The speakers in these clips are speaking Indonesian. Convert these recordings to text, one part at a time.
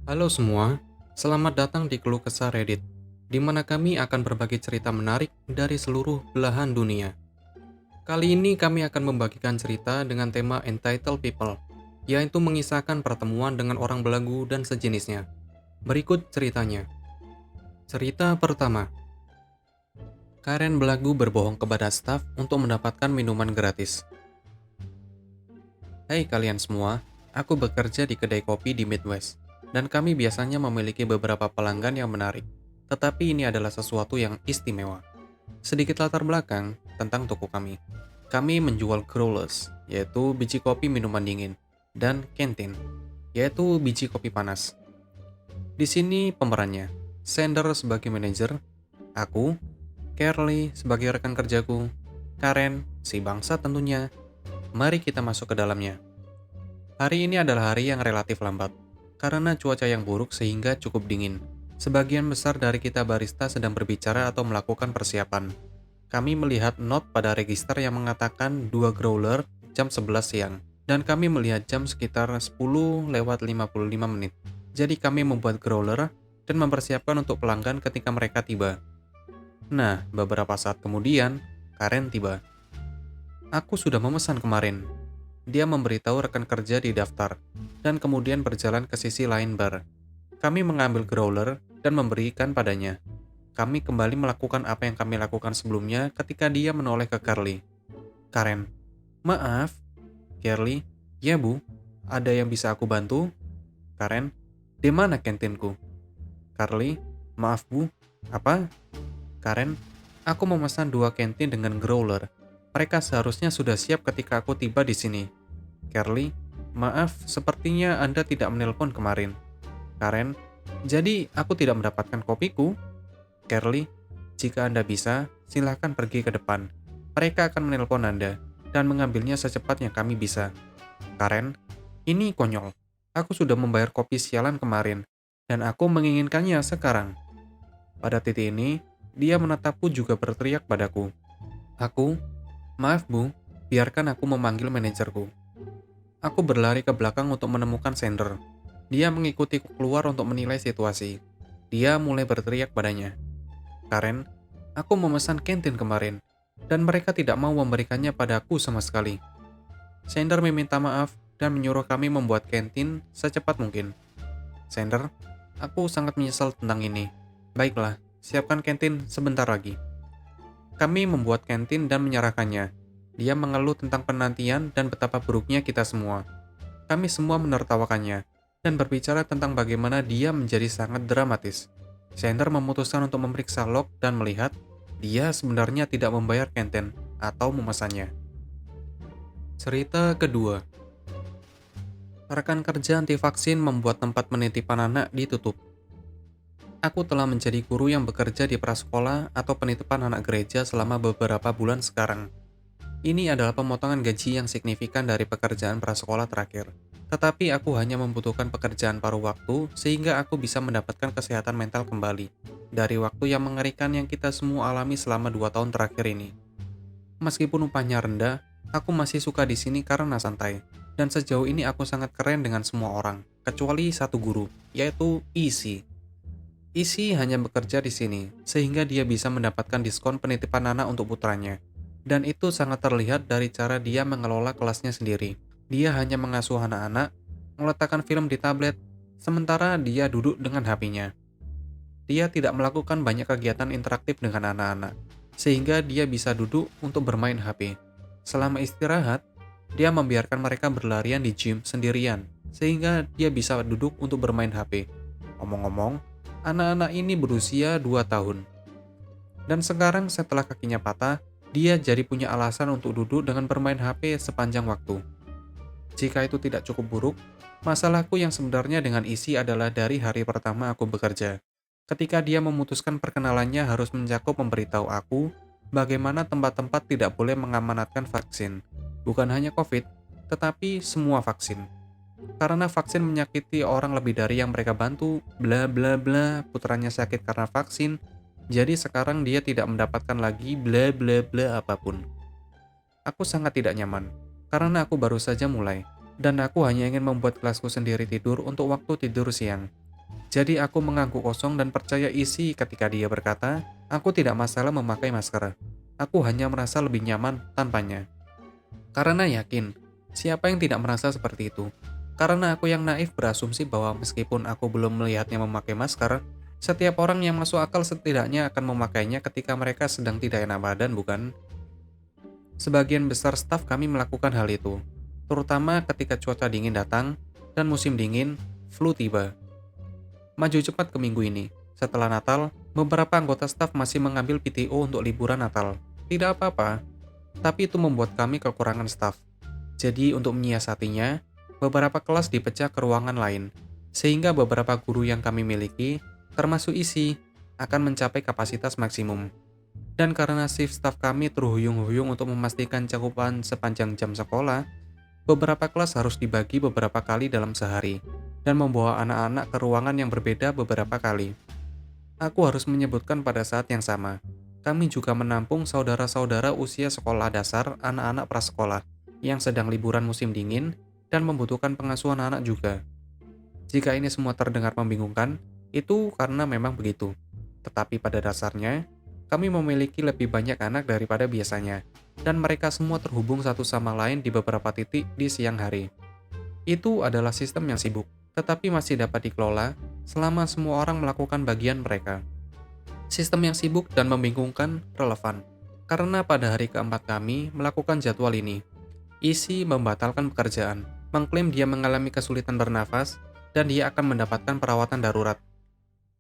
Halo semua, selamat datang di Keluh Kesah Reddit, di mana kami akan berbagi cerita menarik dari seluruh belahan dunia. Kali ini kami akan membagikan cerita dengan tema Entitled People, yaitu mengisahkan pertemuan dengan orang belagu dan sejenisnya. Berikut ceritanya. Cerita pertama, Karen belagu berbohong kepada staf untuk mendapatkan minuman gratis. Hai kalian semua, aku bekerja di kedai kopi di Midwest, dan kami biasanya memiliki beberapa pelanggan yang menarik. Tetapi ini adalah sesuatu yang istimewa. Sedikit latar belakang tentang toko kami. Kami menjual growlers, yaitu biji kopi minuman dingin, dan canteen, yaitu biji kopi panas. Di sini pemerannya, Sander sebagai manajer, aku, Carly sebagai rekan kerjaku, Karen, si bangsa tentunya. Mari kita masuk ke dalamnya. Hari ini adalah hari yang relatif lambat, karena cuaca yang buruk sehingga cukup dingin. Sebagian besar dari kita barista sedang berbicara atau melakukan persiapan. Kami melihat not pada register yang mengatakan 2 growler jam 11 siang, dan kami melihat jam sekitar 10 lewat 55 menit. Jadi kami membuat growler dan mempersiapkan untuk pelanggan ketika mereka tiba. Nah, beberapa saat kemudian, Karen tiba. Aku sudah memesan kemarin. Dia memberitahu rekan kerja di daftar, dan kemudian berjalan ke sisi lain bar. Kami mengambil growler dan memberikan padanya. Kami kembali melakukan apa yang kami lakukan sebelumnya ketika dia menoleh ke Carly. Karen, maaf. Carly, ya bu, ada yang bisa aku bantu? Karen, di mana kantinku? Carly, maaf bu, apa? Karen, aku memesan 2 kantin dengan growler. Mereka seharusnya sudah siap ketika aku tiba di sini. Carly, maaf, sepertinya Anda tidak menelpon kemarin. Karen, jadi aku tidak mendapatkan kopiku? Carly, jika Anda bisa, silakan pergi ke depan. Mereka akan menelpon Anda dan mengambilnya secepatnya kami bisa. Karen, ini konyol. Aku sudah membayar kopi sialan kemarin, dan aku menginginkannya sekarang. Pada titik ini, dia menatapku juga berteriak padaku. Aku, maaf bu, biarkan aku memanggil manajerku. Aku berlari ke belakang untuk menemukan Sander. Dia mengikutiku keluar untuk menilai situasi. Dia mulai berteriak padanya. Karen, aku memesan kantin kemarin, dan mereka tidak mau memberikannya padaku sama sekali. Sander meminta maaf dan menyuruh kami membuat kantin secepat mungkin. Sander, aku sangat menyesal tentang ini. Baiklah, siapkan kantin sebentar lagi. Kami membuat kantin dan menyerahkannya. Dia mengeluh tentang penantian dan betapa buruknya kita semua. Kami semua menertawakannya dan berbicara tentang bagaimana dia menjadi sangat dramatis. Sander memutuskan untuk memeriksa log dan melihat dia sebenarnya tidak membayar kantin atau memesannya. Cerita kedua, rekan kerja anti vaksin membuat tempat penitipan anak ditutup. Aku telah menjadi guru yang bekerja di prasekolah atau penitipan anak gereja selama beberapa bulan sekarang. Ini adalah pemotongan gaji yang signifikan dari pekerjaan prasekolah terakhir. Tetapi aku hanya membutuhkan pekerjaan paruh waktu sehingga aku bisa mendapatkan kesehatan mental kembali dari waktu yang mengerikan yang kita semua alami selama 2 tahun terakhir ini. Meskipun upahnya rendah, aku masih suka di sini karena santai. Dan sejauh ini aku sangat keren dengan semua orang, kecuali satu guru, yaitu Isi. Isi hanya bekerja di sini, sehingga dia bisa mendapatkan diskon penitipan anak untuk putranya. Dan itu sangat terlihat dari cara dia mengelola kelasnya sendiri. Dia hanya mengasuh anak-anak, meletakkan film di tablet, sementara dia duduk dengan HP-nya. Dia tidak melakukan banyak kegiatan interaktif dengan anak-anak, sehingga dia bisa duduk untuk bermain HP. Selama istirahat, dia membiarkan mereka berlarian di gym sendirian, sehingga dia bisa duduk untuk bermain HP. Ngomong-ngomong, anak-anak ini berusia 2 tahun. Dan sekarang setelah kakinya patah, dia jadi punya alasan untuk duduk dengan bermain HP sepanjang waktu. Jika itu tidak cukup buruk, masalahku yang sebenarnya dengan Isi adalah dari hari pertama aku bekerja. Ketika dia memutuskan perkenalannya harus mencakup memberitahu aku bagaimana tempat-tempat tidak boleh mengamanatkan vaksin. Bukan hanya COVID, tetapi semua vaksin. Karena vaksin menyakiti orang lebih dari yang mereka bantu, bla bla bla, putranya sakit karena vaksin, jadi sekarang dia tidak mendapatkan lagi bla bla bla apapun. Aku sangat tidak nyaman, karena aku baru saja mulai, dan aku hanya ingin membuat kelasku sendiri tidur untuk waktu tidur siang. Jadi aku mengangguk kosong dan percaya isi ketika dia berkata, aku tidak masalah memakai masker. Aku hanya merasa lebih nyaman tanpanya. Karena yakin, siapa yang tidak merasa seperti itu? Karena aku yang naif berasumsi bahwa meskipun aku belum melihatnya memakai masker, setiap orang yang masuk akal setidaknya akan memakainya ketika mereka sedang tidak enak badan, bukan? Sebagian besar staf kami melakukan hal itu, terutama ketika cuaca dingin datang dan musim dingin, flu tiba. Maju cepat ke minggu ini. Setelah Natal, beberapa anggota staf masih mengambil PTO untuk liburan Natal. Tidak apa-apa, tapi itu membuat kami kekurangan staf. Jadi untuk menyiasatinya, beberapa kelas dipecah ke ruangan lain, sehingga beberapa guru yang kami miliki, termasuk isi, akan mencapai kapasitas maksimum. Dan karena shift staf kami terhuyung-huyung untuk memastikan cakupan sepanjang jam sekolah, beberapa kelas harus dibagi beberapa kali dalam sehari, dan membawa anak-anak ke ruangan yang berbeda beberapa kali. Aku harus menyebutkan pada saat yang sama, kami juga menampung saudara-saudara usia sekolah dasar anak-anak prasekolah yang sedang liburan musim dingin dan membutuhkan pengasuhan anak juga. Jika ini semua terdengar membingungkan, itu karena memang begitu. Tetapi pada dasarnya, kami memiliki lebih banyak anak daripada biasanya, dan mereka semua terhubung satu sama lain di beberapa titik di siang hari. Itu adalah sistem yang sibuk, tetapi masih dapat dikelola selama semua orang melakukan bagian mereka. Sistem yang sibuk dan membingungkan relevan, karena pada hari keempat kami melakukan jadwal ini, isi membatalkan pekerjaan, mengklaim dia mengalami kesulitan bernafas, dan dia akan mendapatkan perawatan darurat.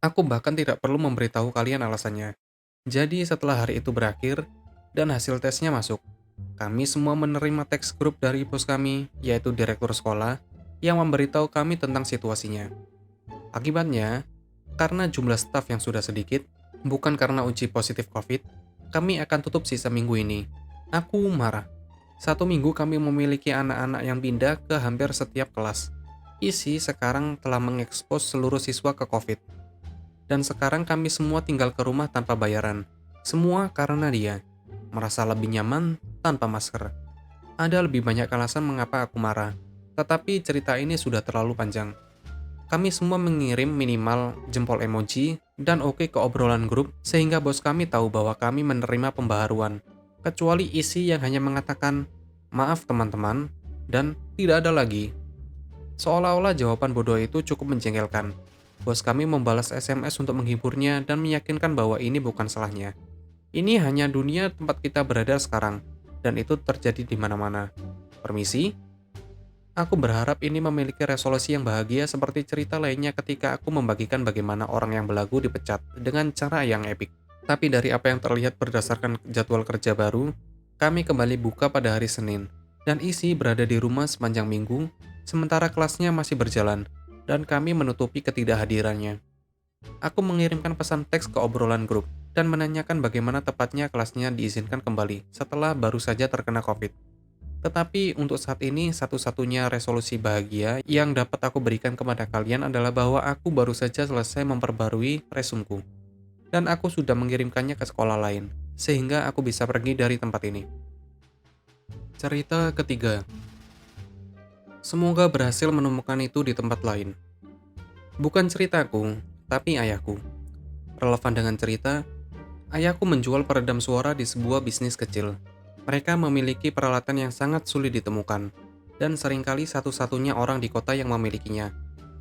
Aku bahkan tidak perlu memberitahu kalian alasannya. Jadi setelah hari itu berakhir, dan hasil tesnya masuk, kami semua menerima teks grup dari bos kami, yaitu direktur sekolah, yang memberitahu kami tentang situasinya. Akibatnya, karena jumlah staf yang sudah sedikit, bukan karena uji positif COVID, kami akan tutup sisa minggu ini. Aku marah. 1 minggu kami memiliki anak-anak yang pindah ke hampir setiap kelas. Isi sekarang telah mengekspos seluruh siswa ke COVID. Dan sekarang kami semua tinggal ke rumah tanpa bayaran. Semua karena dia. Merasa lebih nyaman tanpa masker. Ada lebih banyak alasan mengapa aku marah. Tetapi cerita ini sudah terlalu panjang. Kami semua mengirim minimal jempol emoji dan oke ke obrolan grup sehingga bos kami tahu bahwa kami menerima pembaharuan. Kecuali isi yang hanya mengatakan, maaf teman-teman, dan tidak ada lagi. Seolah-olah jawaban bodoh itu cukup menjengkelkan. Bos kami membalas SMS untuk menghiburnya dan meyakinkan bahwa ini bukan salahnya. Ini hanya dunia tempat kita berada sekarang, dan itu terjadi di mana-mana. Permisi? Aku berharap ini memiliki resolusi yang bahagia seperti cerita lainnya ketika aku membagikan bagaimana orang yang belagu dipecat dengan cara yang epik. Tapi dari apa yang terlihat berdasarkan jadwal kerja baru, kami kembali buka pada hari Senin, dan isi berada di rumah sepanjang minggu, sementara kelasnya masih berjalan, dan kami menutupi ketidakhadirannya. Aku mengirimkan pesan teks ke obrolan grup, dan menanyakan bagaimana tepatnya kelasnya diizinkan kembali setelah baru saja terkena COVID. Tetapi untuk saat ini, satu-satunya resolusi bahagia yang dapat aku berikan kepada kalian adalah bahwa aku baru saja selesai memperbarui resumku. Dan aku sudah mengirimkannya ke sekolah lain, sehingga aku bisa pergi dari tempat ini. Cerita ketiga. Semoga berhasil menemukan itu di tempat lain. Bukan ceritaku, tapi ayahku. Relevan dengan cerita, ayahku menjual peredam suara di sebuah bisnis kecil. Mereka memiliki peralatan yang sangat sulit ditemukan, dan seringkali satu-satunya orang di kota yang memilikinya,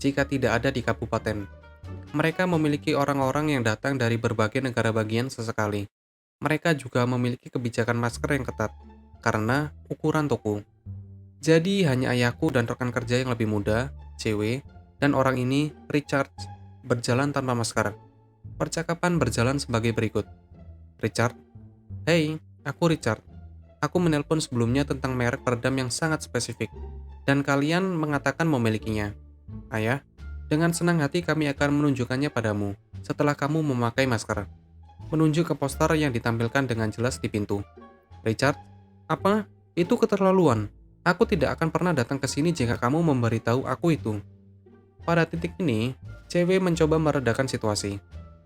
jika tidak ada di kabupaten. Mereka memiliki orang-orang yang datang dari berbagai negara bagian sesekali. Mereka juga memiliki kebijakan masker yang ketat, karena ukuran toko. Jadi hanya ayahku dan rekan kerja yang lebih muda, cewek, dan orang ini, Richard, berjalan tanpa masker. Percakapan berjalan sebagai berikut. Richard, "Hey, aku Richard. Aku menelpon sebelumnya tentang merek peredam yang sangat spesifik, dan kalian mengatakan memilikinya. Ayah, dengan senang hati kami akan menunjukkannya padamu, setelah kamu memakai masker." Menunjuk ke poster yang ditampilkan dengan jelas di pintu. Richard, "Apa? Itu keterlaluan. Aku tidak akan pernah datang ke sini jika kamu memberitahu aku itu." Pada titik ini, cewek mencoba meredakan situasi.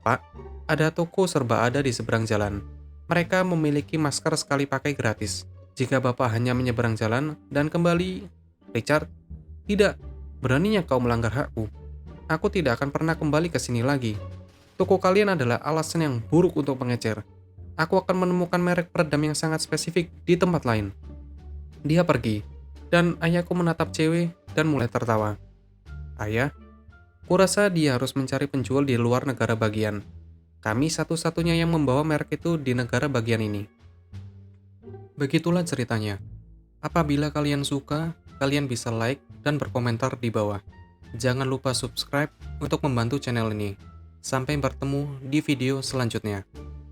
"Pak, ada toko serba ada di seberang jalan. Mereka memiliki masker sekali pakai gratis. Jika Bapak hanya menyeberang jalan dan kembali..." Richard, "Tidak, beraninya kau melanggar hakku." aku tidak akan pernah kembali ke sini lagi. Toko kalian adalah alasan yang buruk untuk pengecer. Aku akan menemukan merek peredam yang sangat spesifik di tempat lain. Dia pergi, dan ayahku menatap cewek dan mulai tertawa. Ayah, kurasa dia harus mencari penjual di luar negara bagian. Kami satu-satunya yang membawa merek itu di negara bagian ini. Begitulah ceritanya. Apabila kalian suka, kalian bisa like dan berkomentar di bawah. Jangan lupa subscribe untuk membantu channel ini. Sampai bertemu di video selanjutnya.